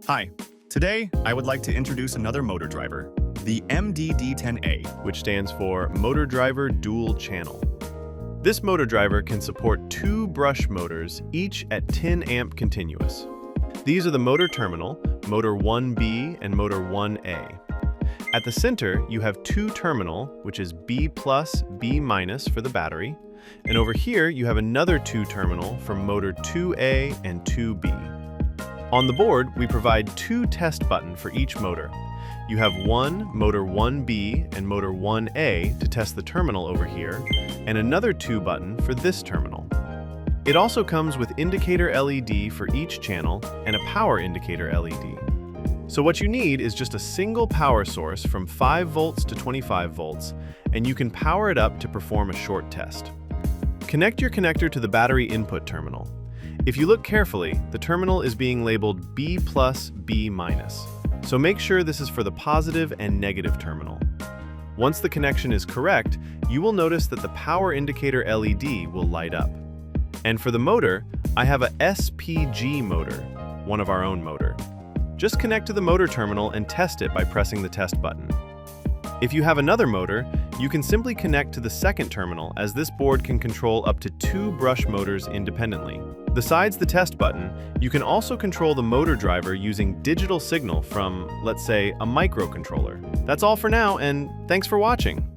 Hi, today I would like to introduce another motor driver, the MDD10A. Which stands for Motor Driver Dual Channel. This motor driver can support two brush motors, each at 10 amp continuous. These are the motor terminal, motor 1B and motor 1A. At the center, you have two terminal, which is B+, B- for the battery, and over here you have another two terminal for motor 2A and 2B. On the board, we provide two test buttons for each motor. You have one motor 1B and motor 1A to test the terminal over here, and another two button for this terminal. It also comes with indicator LED for each channel and a power indicator LED. So what you need is just a single power source from 5 volts to 25 volts, and you can power it up to perform a short test. Connect your connector to the battery input terminal. If you look carefully, the terminal is being labeled B+, B-. So make sure this is for the positive and negative terminal. Once the connection is correct, you will notice that the power indicator LED will light up. And for the motor, I have a SPG motor, one of our own motor. Just connect to the motor terminal and test it by pressing the test button. If you have another motor, you can simply connect to the second terminal, as this board can control up to 2 brush motors independently. Besides the test button, you can also control the motor driver using digital signal from, let's say, a microcontroller. That's all for now, and thanks for watching.